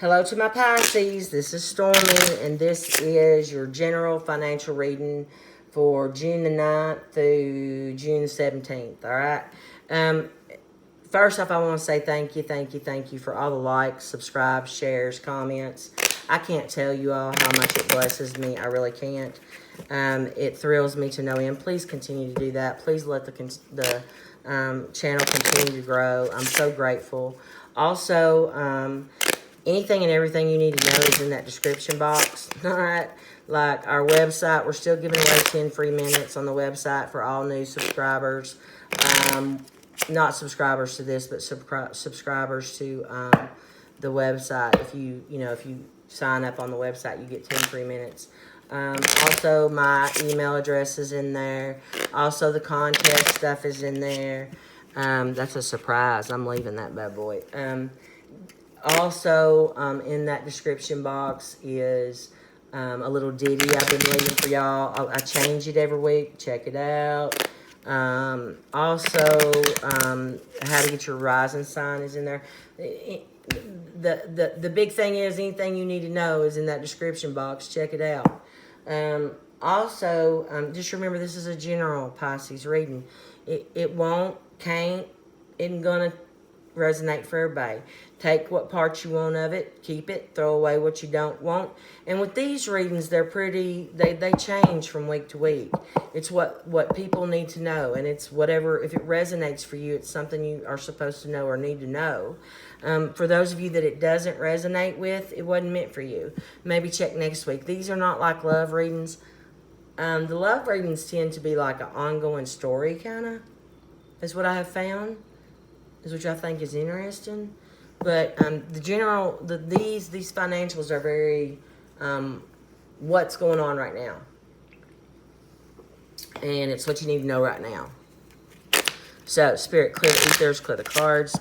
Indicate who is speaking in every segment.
Speaker 1: Hello to my Pisces, this is Stormy, and this is your general financial reading for June the 9th through June the 17th, all right? First off, I want to say thank you for all the likes, subscribes, shares, comments. I can't tell you all how much it blesses me. I really can't. It thrills me to no end. Please continue to do that. Please let the channel continue to grow. I'm so grateful. Also, anything and everything you need to know is in that description box. All right. Like our website, we're still giving away 10 free minutes on the website for all new subscribers. Not subscribers to this, but subscribers to the website. If you sign up on the website, you get 10 free minutes. Also, my email address is in there. Also, the contest stuff is in there. That's a surprise. I'm leaving that bad boy. Also, in that description box is a little ditty I've been leaving for y'all. I change it every week. Check it out. Also, how to get your rising sign is in there. The big thing is anything you need to know is in that description box. Check it out. Also, just remember this is a general Pisces reading. It won't, can't, isn't gonna resonate for everybody. Take what parts you want of it, keep it, throw away what you don't want. And with these readings, they're pretty, they change from week to week. It's what people need to know, and it's whatever, if it resonates for you, it's something you are supposed to know or need to know. For those of you that it doesn't resonate with, it wasn't meant for you. Maybe check next week. These are not like love readings. The love readings tend to be like an ongoing story, kind of, is what I have found, is which I think is interesting. But the general, these financials are very what's going on right now. And it's what you need to know right now. So, Spirit, clear the ethers, clear the cards.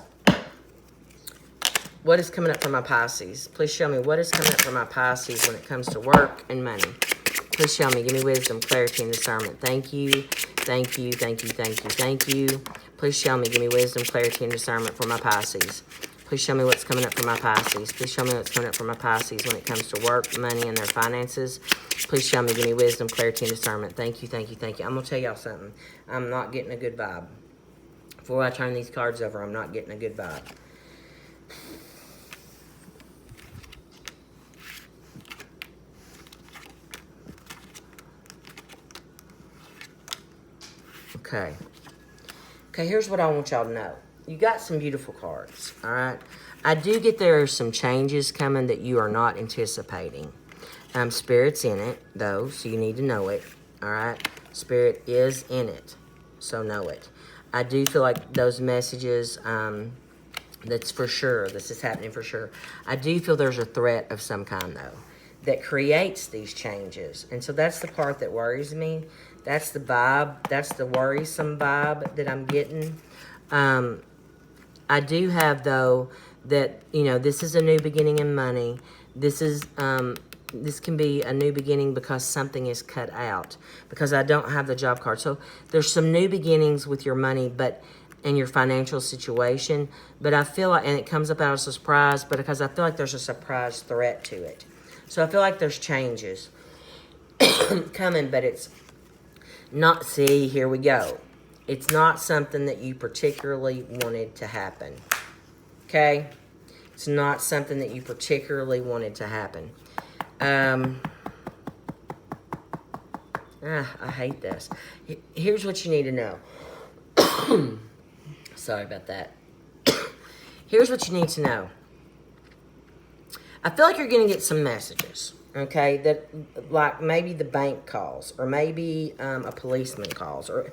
Speaker 1: What is coming up for my Pisces? Please show me what is coming up for my Pisces when it comes to work and money. Please show me. Give me wisdom, clarity, and discernment. Thank you. Thank you. Thank you. Thank you. Thank you. Please show me. Give me wisdom, clarity, and discernment for my Pisces. Please show me what's coming up for my Pisces. Please show me what's coming up for my Pisces when it comes to work, money, and their finances. Please show me. Give me wisdom, clarity, and discernment. Thank you. Thank you. Thank you. I'm going to tell y'all something. I'm not getting a good vibe. Before I turn these cards over, I'm not getting a good vibe. Okay. Okay, here's what I want y'all to know. You got some beautiful cards, all right? I do get there are some changes coming that you are not anticipating. Spirit's in it, though, so you need to know it, all right? Spirit is in it, so know it. I do feel like those messages, that's for sure. This is happening for sure. I do feel there's a threat of some kind, though, that creates these changes. And so that's the part that worries me. That's the vibe. That's the worrisome vibe that I'm getting. I do have, though, that, this is a new beginning in money. This is, this can be a new beginning because something is cut out. Because I don't have the job card. So there's some new beginnings with your money, and your financial situation. But I feel like, and it comes up out as a surprise, but because I feel like there's a surprise threat to it. So I feel like there's changes coming, but it's not, see, here we go. It's not something that you particularly wanted to happen. Okay? It's not something that you particularly wanted to happen. I hate this. Here's what you need to know. Sorry about that. Here's what you need to know. I feel like you're going to get some messages, okay, that like maybe the bank calls, or maybe a policeman calls, or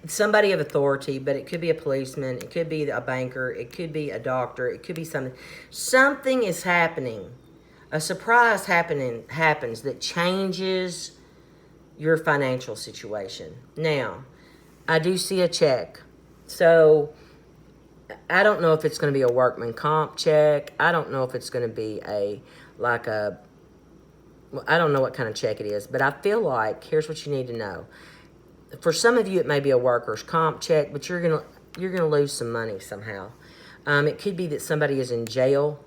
Speaker 1: somebody of authority, but it could be a policeman, it could be a banker, it could be a doctor, it could be something. Something is happening. A surprise happens that changes your financial situation. Now, I do see a check. So I don't know if it's going to be a workman comp check. I don't know if it's going to be I don't know what kind of check it is, but I feel like, here's what you need to know. For some of you, it may be a workers' comp check, but you're gonna lose some money somehow. It could be that somebody is in jail.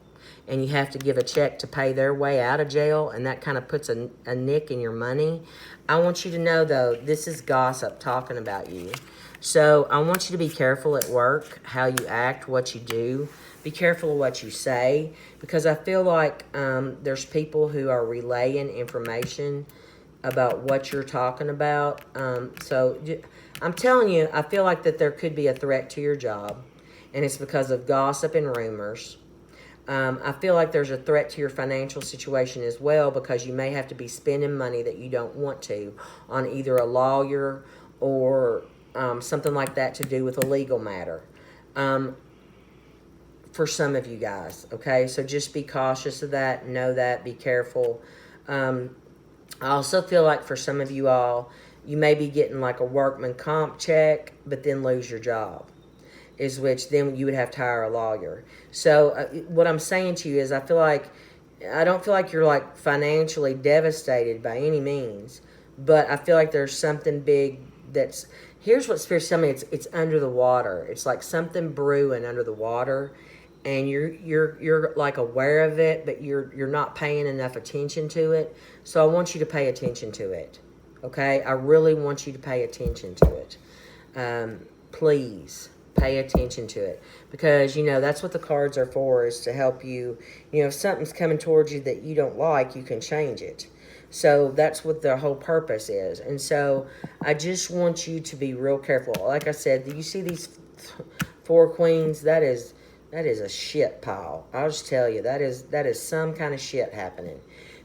Speaker 1: and you have to give a check to pay their way out of jail, and that kind of puts a nick in your money. I want you to know, though, this is gossip talking about you. So I want you to be careful at work, how you act, what you do. Be careful of what you say, because I feel like there's people who are relaying information about what you're talking about. So I'm telling you, I feel like that there could be a threat to your job, and it's because of gossip and rumors. I feel like there's a threat to your financial situation as well, because you may have to be spending money that you don't want to on either a lawyer or something like that to do with a legal matter. For some of you guys, okay? So just be cautious of that. Know that. Be careful. I also feel like for some of you all, you may be getting like a workman comp check, but then lose your job, is which then you would have to hire a lawyer. So what I'm saying to you is I don't feel like you're like financially devastated by any means, but I feel like there's something big that's, here's what Spirit's telling me, it's under the water. It's like something brewing under the water, and you're like aware of it, but you're not paying enough attention to it. So I want you to pay attention to it, okay? I really want you to pay attention to it. Please pay attention to it, because that's what the cards are for, is to help you. If something's coming towards you that you don't like, you can change it. So that's what the whole purpose is. And so I just want you to be real careful. Like I said, you see these 4 queens? That is a shit pile. I'll just tell you, that is some kind of shit happening.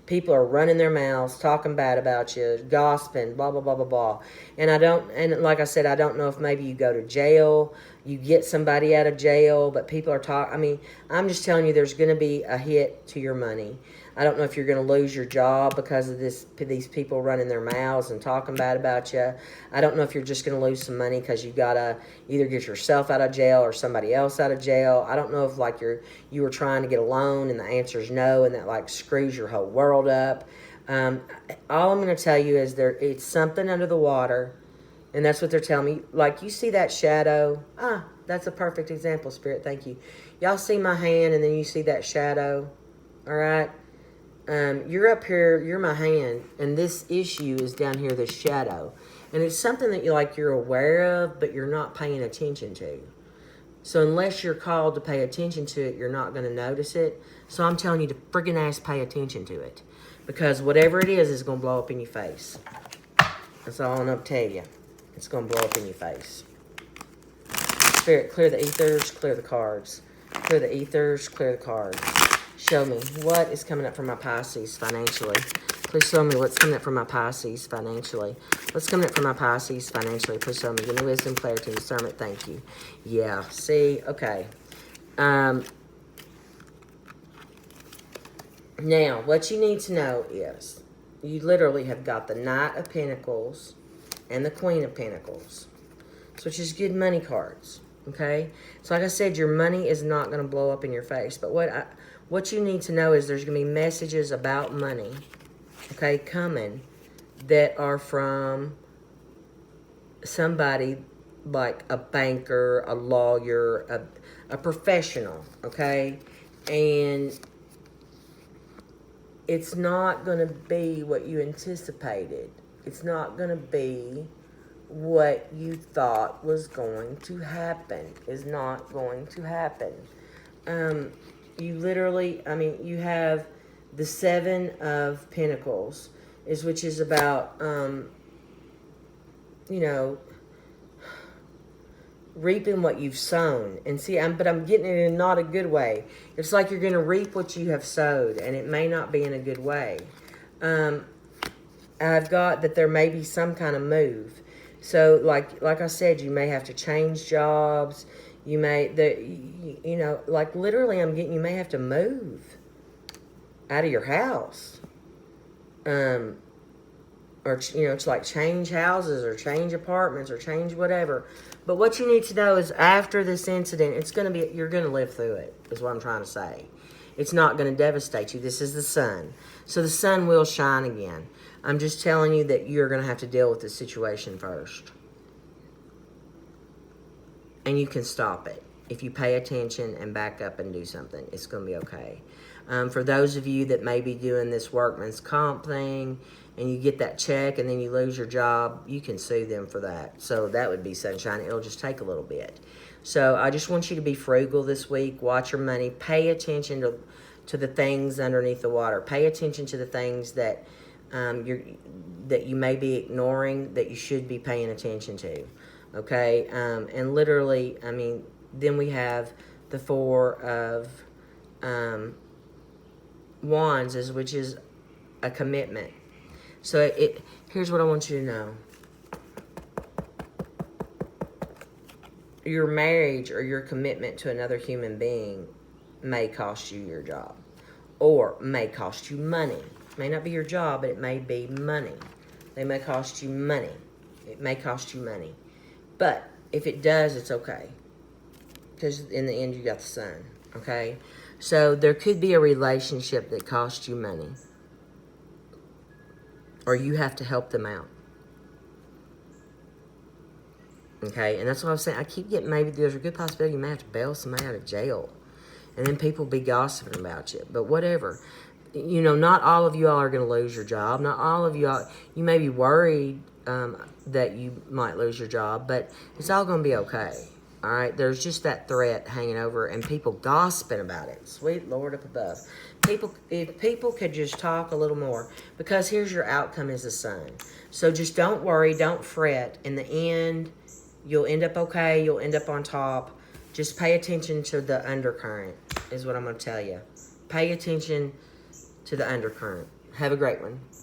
Speaker 1: People are running their mouths, talking bad about you, gossiping, blah, blah, blah, blah, blah. And like I said, I don't know if maybe you go to jail, you get somebody out of jail, but people are talking. I'm just telling you, there's going to be a hit to your money. I don't know if you're going to lose your job because of these people running their mouths and talking bad about you. I don't know if you're just going to lose some money because you got to either get yourself out of jail or somebody else out of jail. I don't know if like you were trying to get a loan and the answer is no, and that like screws your whole world up. All I'm going to tell you is it's something under the water, and that's what they're telling me. Like, you see that shadow? That's a perfect example, Spirit. Thank you. Y'all see my hand, and then you see that shadow? All right? You're up here, you're my hand, and this issue is down here, this shadow. And it's something that you're aware of, but you're not paying attention to. So unless you're called to pay attention to it, you're not going to notice it. So I'm telling you to friggin' ass pay attention to it. Because whatever it is going to blow up in your face. That's all I'm going to tell you. It's going to blow up in your face. Spirit, clear the ethers, clear the cards. Clear the ethers, clear the cards. Show me what is coming up for my Pisces financially. Please show me what's coming up for my Pisces financially. What's coming up for my Pisces financially? Please show me. Give me wisdom, clarity, and discernment. Thank you. Yeah. See? Okay. Now, what you need to know is you literally have got the Knight of Pentacles and the Queen of Pentacles, which is good money cards. Okay? So like I said, your money is not going to blow up in your face. But what you need to know is there's going to be messages about money, okay, coming that are from somebody like a banker, a lawyer, a professional, okay? And it's not going to be what you anticipated. It's not going to be what you thought was going to happen. Is not going to happen. You literally, you have the 7 of Pentacles, which is about, reaping what you've sown. And see, but I'm getting it in not a good way. It's like you're going to reap what you have sowed, and it may not be in a good way. I've got that there may be some kind of move. So, like I said, you may have to change jobs. You may, literally I'm getting, you may have to move out of your house. Or, it's like change houses or change apartments or change whatever. But what you need to know is after this incident, you're going to live through it, is what I'm trying to say. It's not going to devastate you. This is the sun. So the sun will shine again. I'm just telling you that you're going to have to deal with the situation first. And you can stop it. If you pay attention and back up and do something, it's going to be okay. For those of you that may be doing this workman's comp thing and you get that check and then you lose your job, you can sue them for that. So that would be sunshine. It'll just take a little bit. So I just want you to be frugal this week. Watch your money. Pay attention to the things underneath the water. Pay attention to the things that that you may be ignoring that you should be paying attention to. Okay? And literally, I mean, then we have the Four of Wands, which is a commitment. So here's what I want you to know. Your marriage or your commitment to another human being may cost you your job, or may cost you money. It may not be your job, but it may be money. They may cost you money. It may cost you money. But if it does, it's okay. Because in the end, you got the sun. Okay? So there could be a relationship that costs you money. Or you have to help them out. Okay? And that's what I was saying. I keep getting, maybe there's a good possibility you may have to bail somebody out of jail. And then people be gossiping about you. But whatever. You know, not all of you all are going to lose your job. Not all of you all, you may be worried that you might lose your job, but it's all going to be okay. All right? There's just that threat hanging over and people gossiping about it. Sweet Lord up above. If people could just talk a little more, because here's your outcome is the sun. So just don't worry, don't fret. In the end, you'll end up okay. You'll end up on top. Just pay attention to the undercurrent is what I'm going to tell you. Pay attention to the undercurrent. Have a great one.